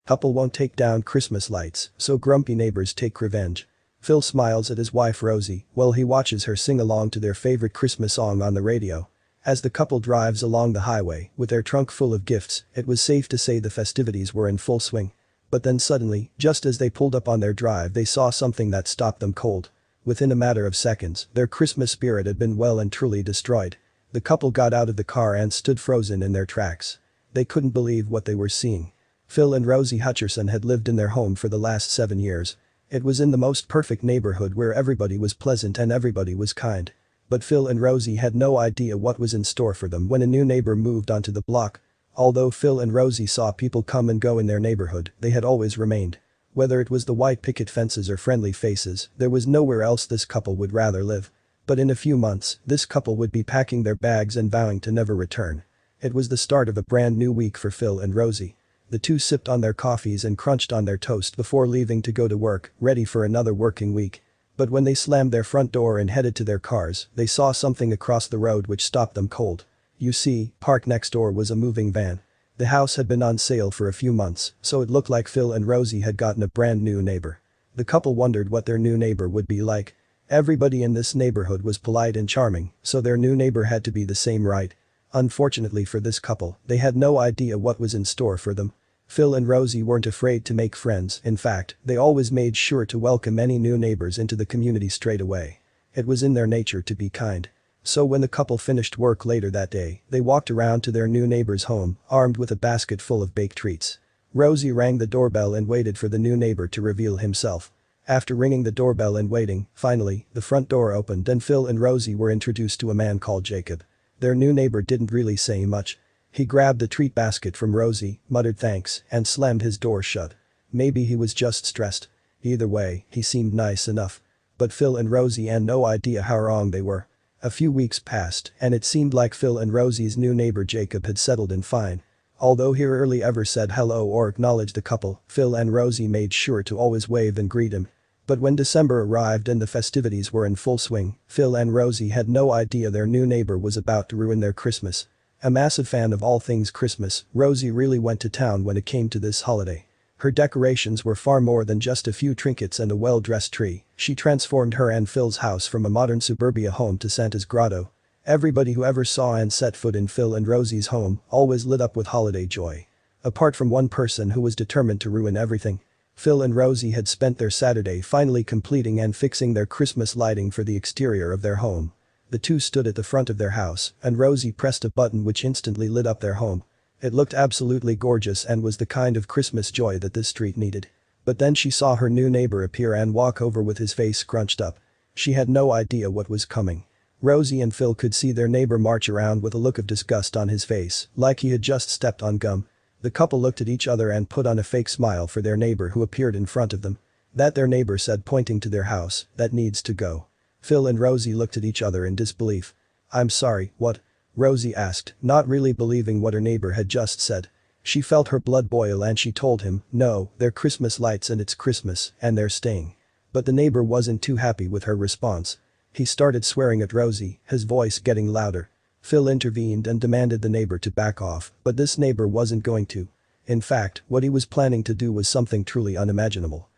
Couple won't take down Christmas lights, so grumpy neighbors take revenge. Phil smiles at his wife Rosie while he watches her sing along to their favorite Christmas song on the radio. As the couple drives along the highway with their trunk full of gifts, it was safe to say the festivities were in full swing. But then suddenly, just as they pulled up on their drive, they saw something that stopped them cold. Within a matter of seconds, their Christmas spirit had been well and truly destroyed. The couple got out of the car and stood frozen in their tracks. They couldn't believe what they were seeing. Phil and Rosie Hutcherson had lived in their home for the last 7 years. It was in the most perfect neighborhood where everybody was pleasant and everybody was kind. But Phil and Rosie had no idea what was in store for them when a new neighbor moved onto the block. Although Phil and Rosie saw people come and go in their neighborhood, they had always remained. Whether it was the white picket fences or friendly faces, there was nowhere else this couple would rather live. But in a few months, this couple would be packing their bags and vowing to never return. It was the start of a brand new week for Phil and Rosie. The two sipped on their coffees and crunched on their toast before leaving to go to work, ready for another working week. But when they slammed their front door and headed to their cars, they saw something across the road which stopped them cold. You see, parked next door was a moving van. The house had been on sale for a few months, so it looked like Phil and Rosie had gotten a brand new neighbor. The couple wondered what their new neighbor would be like. Everybody in this neighborhood was polite and charming, so their new neighbor had to be the same, right? Unfortunately for this couple, they had no idea what was in store for them. Phil and Rosie weren't afraid to make friends. In fact, they always made sure to welcome any new neighbors into the community straight away. It was in their nature to be kind. So when the couple finished work later that day, they walked around to their new neighbor's home, armed with a basket full of baked treats. Rosie rang the doorbell and waited for the new neighbor to reveal himself. After ringing the doorbell and waiting, finally, the front door opened and Phil and Rosie were introduced to a man called Jacob. Their new neighbor didn't really say much. He grabbed the treat basket from Rosie, muttered thanks, and slammed his door shut. Maybe he was just stressed. Either way, he seemed nice enough. But Phil and Rosie had no idea how wrong they were. A few weeks passed, and it seemed like Phil and Rosie's new neighbor Jacob had settled in fine. Although he rarely ever said hello or acknowledged the couple, Phil and Rosie made sure to always wave and greet him. But when December arrived and the festivities were in full swing, Phil and Rosie had no idea their new neighbor was about to ruin their Christmas. A massive fan of all things Christmas, Rosie really went to town when it came to this holiday. Her decorations were far more than just a few trinkets and a well-dressed tree. She transformed her and Phil's house from a modern suburbia home to Santa's grotto. Everybody who ever saw and set foot in Phil and Rosie's home always lit up with holiday joy. Apart from one person who was determined to ruin everything. Phil and Rosie had spent their Saturday finally completing and fixing their Christmas lighting for the exterior of their home. The two stood at the front of their house, and Rosie pressed a button which instantly lit up their home. It looked absolutely gorgeous and was the kind of Christmas joy that this street needed. But then she saw her new neighbor appear and walk over with his face scrunched up. She had no idea what was coming. Rosie and Phil could see their neighbor march around with a look of disgust on his face, like he had just stepped on gum. The couple looked at each other and put on a fake smile for their neighbor who appeared in front of them. That their neighbor said, pointing to their house, that needs to go. Phil and Rosie looked at each other in disbelief. I'm sorry, what? Rosie asked, not really believing what her neighbor had just said. She felt her blood boil and she told him, no, they're Christmas lights and it's Christmas, and they're staying. But the neighbor wasn't too happy with her response. He started swearing at Rosie, his voice getting louder. Phil intervened and demanded the neighbor to back off, but this neighbor wasn't going to. In fact, what he was planning to do was something truly unimaginable.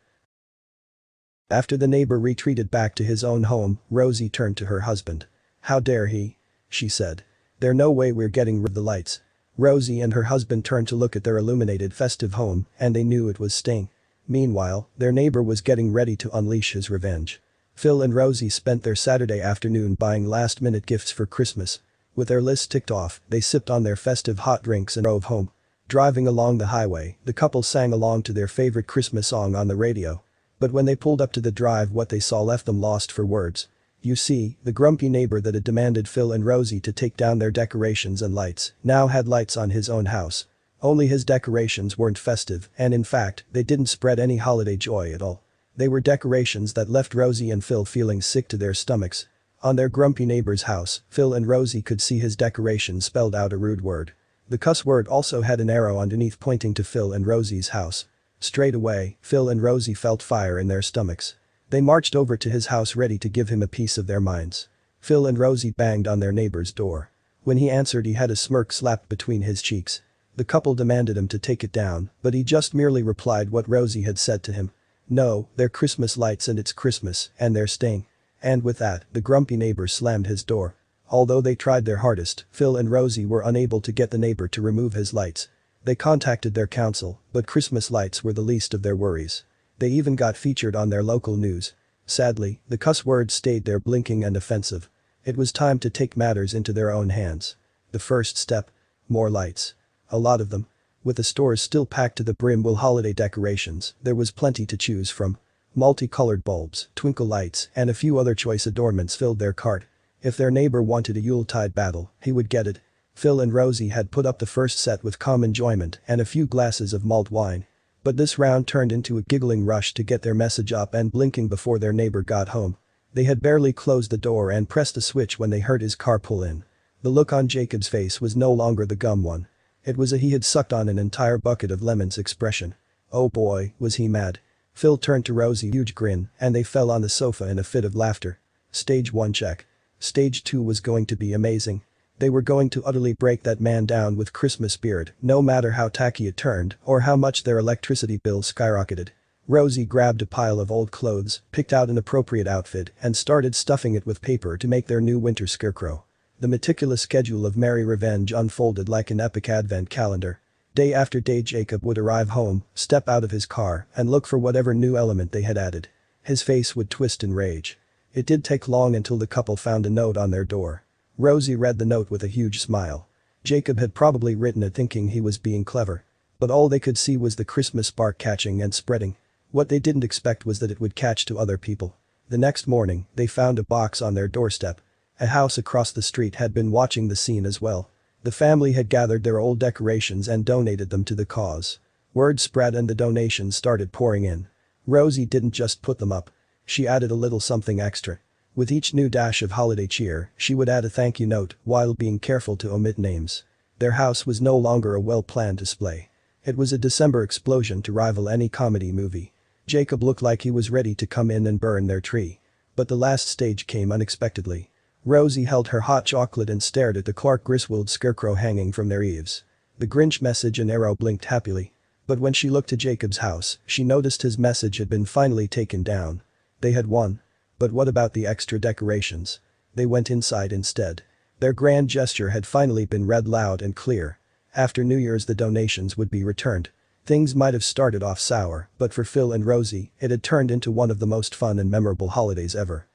After the neighbor retreated back to his own home, Rosie turned to her husband. How dare he? She said. There's no way we're getting rid of the lights. Rosie and her husband turned to look at their illuminated festive home, and they knew it was staying. Meanwhile, their neighbor was getting ready to unleash his revenge. Phil and Rosie spent their Saturday afternoon buying last-minute gifts for Christmas. With their list ticked off, they sipped on their festive hot drinks and drove home. Driving along the highway, the couple sang along to their favorite Christmas song on the radio. But when they pulled up to the drive, what they saw left them lost for words. You see, the grumpy neighbor that had demanded Phil and Rosie to take down their decorations and lights now had lights on his own house. Only his decorations weren't festive, and in fact, they didn't spread any holiday joy at all. They were decorations that left Rosie and Phil feeling sick to their stomachs. On their grumpy neighbor's house, Phil and Rosie could see his decorations spelled out a rude word. The cuss word also had an arrow underneath pointing to Phil and Rosie's house. Straight away, Phil and Rosie felt fire in their stomachs. They marched over to his house ready to give him a piece of their minds. Phil and Rosie banged on their neighbor's door. When he answered, he had a smirk slapped between his cheeks. The couple demanded him to take it down, but he just merely replied what Rosie had said to him. No, they're Christmas lights and it's Christmas, and they're staying. And with that, the grumpy neighbor slammed his door. Although they tried their hardest, Phil and Rosie were unable to get the neighbor to remove his lights. They contacted their council, but Christmas lights were the least of their worries. They even got featured on their local news. Sadly, the cuss words stayed there blinking and offensive. It was time to take matters into their own hands. The first step? More lights. A lot of them. With the stores still packed to the brim with holiday decorations, there was plenty to choose from. Multicolored bulbs, twinkle lights, and a few other choice adornments filled their cart. If their neighbor wanted a Yuletide battle, he would get it. Phil and Rosie had put up the first set with calm enjoyment and a few glasses of mulled wine. But this round turned into a giggling rush to get their message up and blinking before their neighbor got home. They had barely closed the door and pressed a switch when they heard his car pull in. The look on Jacob's face was no longer the gum one. It was a he had sucked on an entire bucket of lemons expression. Oh boy, was he mad. Phil turned to Rosie, huge grin, and they fell on the sofa in a fit of laughter. Stage 1 check. Stage 2 was going to be amazing. They were going to utterly break that man down with Christmas spirit, no matter how tacky it turned or how much their electricity bill skyrocketed. Rosie grabbed a pile of old clothes, picked out an appropriate outfit, and started stuffing it with paper to make their new winter scarecrow. The meticulous schedule of merry revenge unfolded like an epic advent calendar. Day after day Jacob would arrive home, step out of his car, and look for whatever new element they had added. His face would twist in rage. It did take long until the couple found a note on their door. Rosie read the note with a huge smile. Jacob had probably written it thinking he was being clever. But all they could see was the Christmas spark catching and spreading. What they didn't expect was that it would catch to other people. The next morning, they found a box on their doorstep. A house across the street had been watching the scene as well. The family had gathered their old decorations and donated them to the cause. Word spread and the donations started pouring in. Rosie didn't just put them up. She added a little something extra. With each new dash of holiday cheer, she would add a thank you note while being careful to omit names. Their house was no longer a well-planned display. It was a December explosion to rival any comedy movie. Jacob looked like he was ready to come in and burn their tree. But the last stage came unexpectedly. Rosie held her hot chocolate and stared at the Clark Griswold scarecrow hanging from their eaves. The Grinch message and arrow blinked happily. But when she looked to Jacob's house, she noticed his message had been finally taken down. They had won. But what about the extra decorations? They went inside instead. Their grand gesture had finally been read loud and clear. After New Year's the donations would be returned. Things might have started off sour, but for Phil and Rosie, it had turned into one of the most fun and memorable holidays ever.